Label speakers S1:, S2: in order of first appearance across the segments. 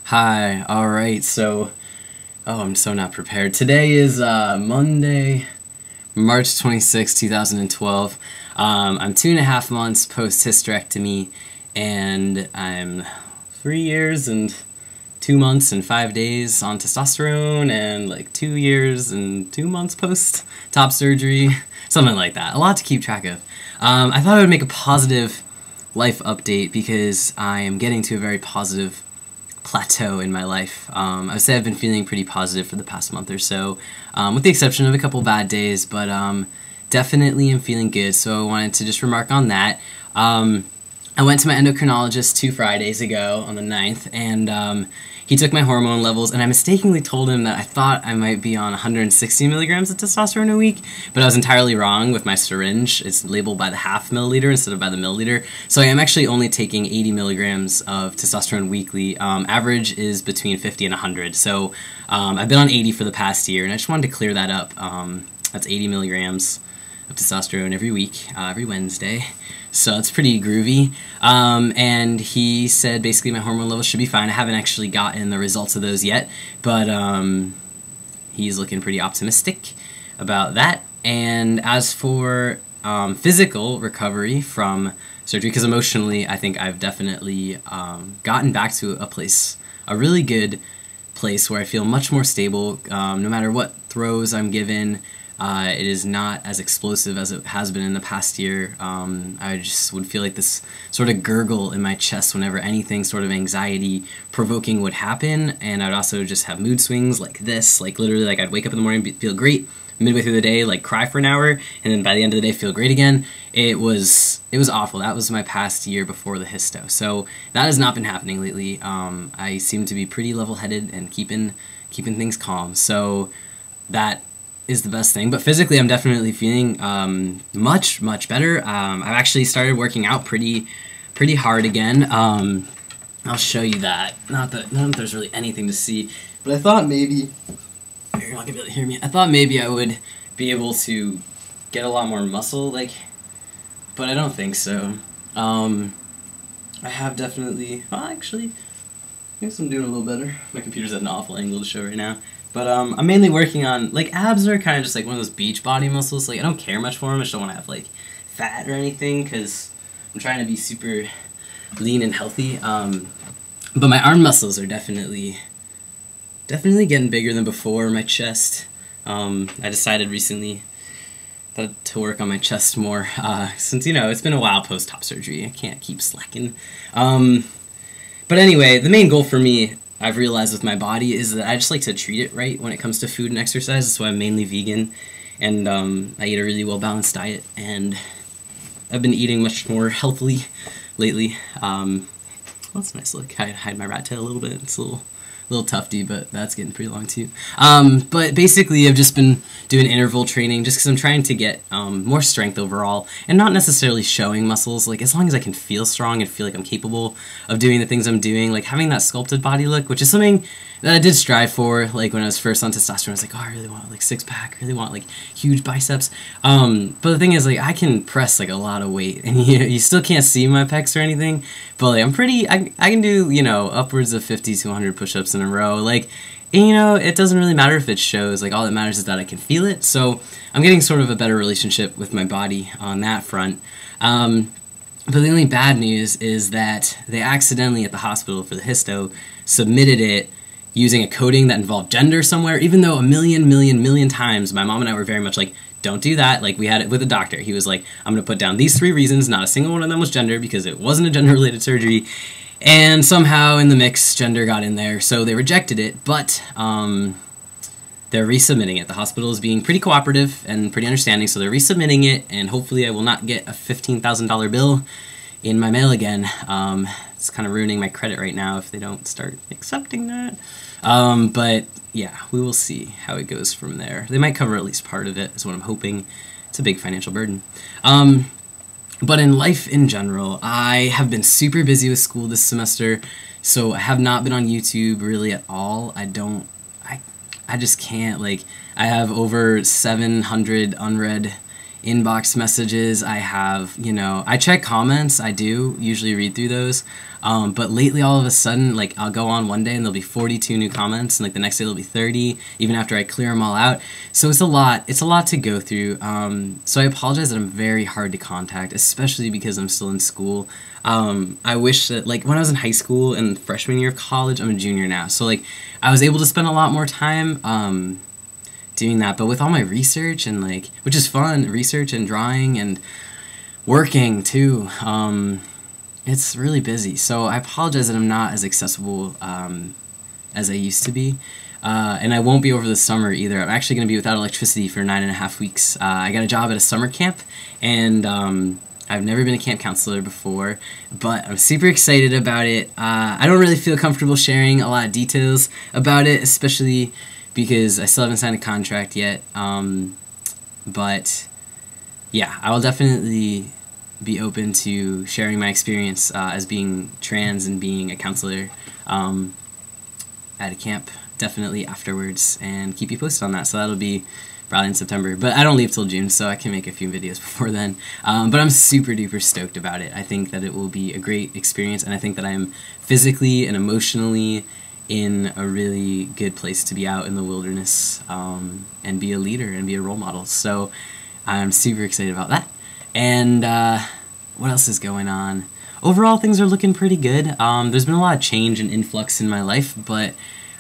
S1: Hi, alright, I'm so not prepared. Today is Monday, March 26, 2012. I'm 2.5 months post-hysterectomy, and I'm 3 years and 2 months and 5 days on testosterone, and like 2 years and 2 months post-top surgery, something like that. A lot to keep track of. I thought I would make a positive life update because I am getting to a very positive plateau in my life. I would say I've been feeling pretty positive for the past month or so, with the exception of a couple bad days, but definitely am feeling good, so I wanted to just remark on that. I went to my endocrinologist 2 Fridays ago on the 9th, and he took my hormone levels, and I mistakenly told him that I thought I might be on 160 milligrams of testosterone a week, but I was entirely wrong with my syringe. It's labeled by the half milliliter instead of by the milliliter, so I am actually only taking 80 milligrams of testosterone weekly. Average is between 50 and 100, so I've been on 80 for the past year, and I just wanted to clear that up. That's 80 milligrams of testosterone every week, every Wednesday. So it's pretty groovy. And he said basically my hormone levels should be fine. I haven't actually gotten the results of those yet, but he's looking pretty optimistic about that. And as for physical recovery from surgery, because emotionally I think I've definitely gotten back to a really good place where I feel much more stable, no matter what throws I'm given. It is not as explosive as it has been in the past year. I just would feel like this sort of gurgle in my chest whenever anything sort of anxiety-provoking would happen, and I'd also just have mood swings like this, like literally like I'd wake up in the morning, feel great, midway through the day, like cry for an hour, and then by the end of the day feel great again. It was awful. That was my past year before the hysto. So that has not been happening lately. I seem to be pretty level-headed and keeping things calm. So that is the best thing. But physically I'm definitely feeling much better. I've actually started working out pretty hard again. I'll show you that. Not that there's really anything to see, but I thought maybe you're not gonna be able to hear me. I thought maybe I would be able to get a lot more muscle, but I don't think so. I have definitely, well, actually, I guess I'm doing a little better. My computer's at an awful angle to show right now. But I'm mainly working on, abs are kind of just like one of those beach body muscles. I don't care much for them. I just don't want to have, fat or anything, because I'm trying to be super lean and healthy. But my arm muscles are definitely getting bigger than before. My chest, I decided recently to work on my chest more, since, it's been a while post-top surgery. I can't keep slacking. But anyway, the main goal for me, I've realized with my body, is that I just like to treat it right when it comes to food and exercise. That's why I'm mainly vegan, and I eat a really well-balanced diet, and I've been eating much more healthily lately. Well, that's a nice look. I hide my rat tail a little bit. It's a little tufty, but that's getting pretty long too. But basically I've just been doing interval training just because I'm trying to get more strength overall, and not necessarily showing muscles. As long as I can feel strong and feel like I'm capable of doing the things I'm doing, having that sculpted body look, which is something that I did strive for. When I was first on testosterone, I was like, oh, I really want six-pack, I really want huge biceps. But the thing is, I can press a lot of weight, and you still can't see my pecs or anything, but I'm pretty, I can do, upwards of 50 to 100 push-ups in a row. And, it doesn't really matter if it shows. All that matters is that I can feel it. So I'm getting sort of a better relationship with my body on that front. But the only bad news is that they accidentally, at the hospital for the hysto, submitted it using a coding that involved gender somewhere, even though a million times my mom and I were very much don't do that. We had it with the doctor. He was like, I'm going to put down these 3 reasons. Not a single one of them was gender, because it wasn't a gender-related surgery. And somehow in the mix, gender got in there, so they rejected it, but they're resubmitting it. The hospital is being pretty cooperative and pretty understanding, so they're resubmitting it, and hopefully I will not get a $15,000 bill in my mail again. It's kind of ruining my credit right now if they don't start accepting that. But yeah, we will see how it goes from there. They might cover at least part of it, is what I'm hoping. It's a big financial burden. But in life in general, I have been super busy with school this semester, so I have not been on YouTube really at all. I just can't. I have over 700 unread inbox messages. I have, I check comments. I do usually read through those. But lately, all of a sudden, like, I'll go on one day and there'll be 42 new comments, and like the next day there'll be 30, even after I clear them all out. So it's a lot to go through. So I apologize that I'm very hard to contact, especially because I'm still in school. I wish that, like, when I was in high school and freshman year of college, I'm a junior now, so like I was able to spend a lot more time doing that. But with all my research and, like, which is fun, research and drawing and working too, it's really busy. So I apologize that I'm not as accessible as I used to be. And I won't be over the summer either. I'm actually going to be without electricity for 9.5 weeks. I got a job at a summer camp, and I've never been a camp counselor before, but I'm super excited about it. I don't really feel comfortable sharing a lot of details about it, especially because I still haven't signed a contract yet. But yeah, I will definitely be open to sharing my experience as being trans and being a counselor at a camp definitely afterwards, and keep you posted on that. So that'll be probably in September, but I don't leave till June, so I can make a few videos before then. But I'm super duper stoked about it. I think that it will be a great experience, and I think that I am physically and emotionally in a really good place to be out in the wilderness and be a leader and be a role model. So I'm super excited about that. And what else is going on? Overall, things are looking pretty good. There's been a lot of change and influx in my life, but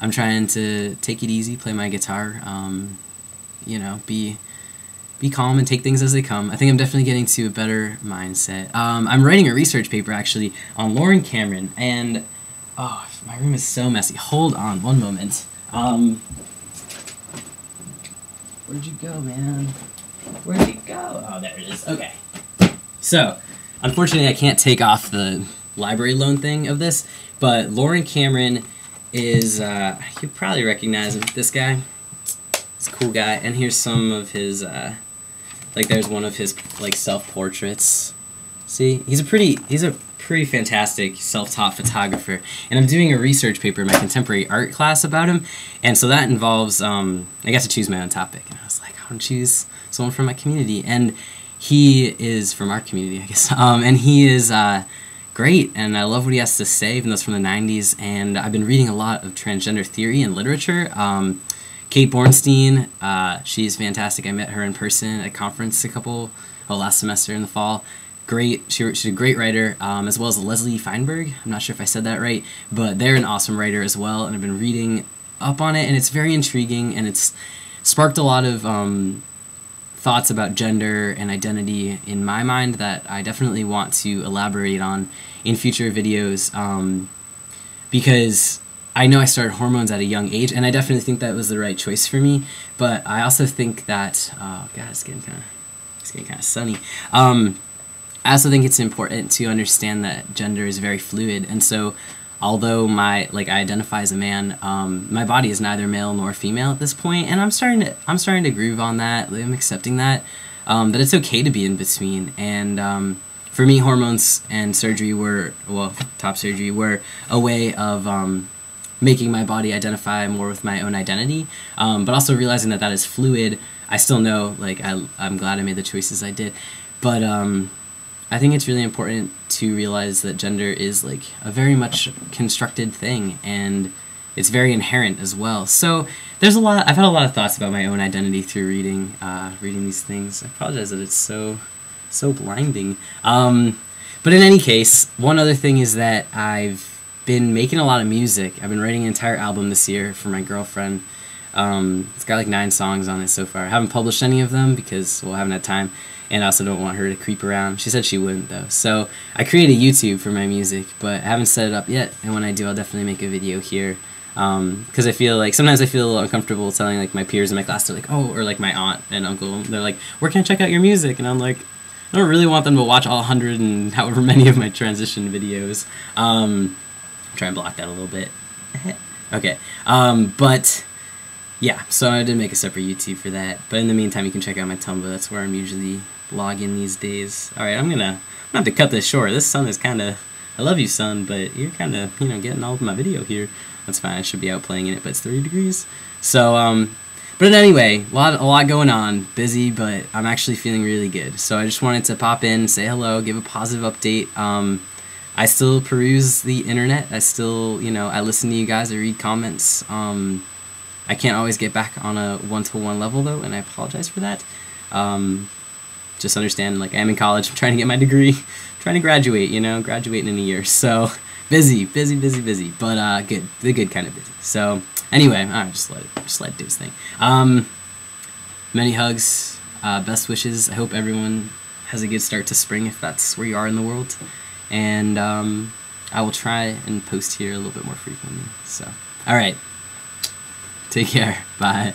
S1: I'm trying to take it easy, play my guitar, you know, be calm and take things as they come. I think I'm definitely getting to a better mindset. I'm writing a research paper, actually, on Loren Cameron, and oh, my room is so messy. Hold on one moment. Where'd you go, man? Where'd you go? Oh, there it is. Okay. So, unfortunately, I can't take off the library loan thing of this, but Loren Cameron is, you probably recognize him, this guy. He's a cool guy, and here's some of his, like, there's one of his, like, self-portraits. See? He's a pretty fantastic self-taught photographer, and I'm doing a research paper in my contemporary art class about him, and so that involves, I got to choose my own topic, and I was like, I want to choose someone from my community, and he is from our community, I guess, and he is, great, and I love what he has to say, even though it's from the 90s, and I've been reading a lot of transgender theory and literature. Kate Bornstein, she's fantastic. I met her in person at a conference last semester in the fall. Great, she's a great writer, as well as Leslie Feinberg. I'm not sure if I said that right, but they're an awesome writer as well, and I've been reading up on it, and it's very intriguing, and it's sparked a lot of thoughts about gender and identity in my mind that I definitely want to elaborate on in future videos, because I know I started hormones at a young age, and I definitely think that was the right choice for me, but I also think that, oh god, it's getting kind of sunny. I also think it's important to understand that gender is very fluid, and so although I identify as a man, my body is neither male nor female at this point, and I'm starting to groove on that. I'm accepting that it's okay to be in between. And for me, hormones and surgery top surgery were a way of making my body identify more with my own identity, but also realizing that is fluid. I still know, like, I'm glad I made the choices I did, but I think it's really important to realize that gender is, like, a very much constructed thing, and it's very inherent as well. So I've had a lot of thoughts about my own identity through reading these things. I apologize that it's so blinding. But in any case, one other thing is that I've been making a lot of music. I've been writing an entire album this year for my girlfriend. It's got like 9 songs on it so far. I haven't published any of them because, I haven't had time. And I also don't want her to creep around. She said she wouldn't, though. So I created a YouTube for my music, but I haven't set it up yet. And when I do, I'll definitely make a video here. Because I feel like, sometimes I feel a little uncomfortable telling, like, my peers in my class, they're like, oh, or like my aunt and uncle, they're like, where can I check out your music? And I'm like, I don't really want them to watch all 100 and however many of my transition videos. Try and block that a little bit. Okay. But yeah, so I did make a separate YouTube for that. But in the meantime, you can check out my Tumblr. That's where I'm usually blogging these days. All right, I'm gonna have to cut this short. This sun is kind of, I love you, sun, but you're kind of, getting all of my video here. That's fine. I should be out playing in it, but it's 30 degrees. So, but anyway, a lot going on. Busy, but I'm actually feeling really good. So I just wanted to pop in, say hello, give a positive update. I still peruse the internet. I still, I listen to you guys. I read comments. I can't always get back on a one-to-one level, though, and I apologize for that. Just understand, like, I'm in college. I'm trying to get my degree. Trying to graduate, graduating in a year. So, busy. But, good. The good kind of busy. So, anyway, just let it do its thing. Many hugs. Best wishes. I hope everyone has a good start to spring, if that's where you are in the world. And I will try and post here a little bit more frequently. So, all right. Take care. Bye.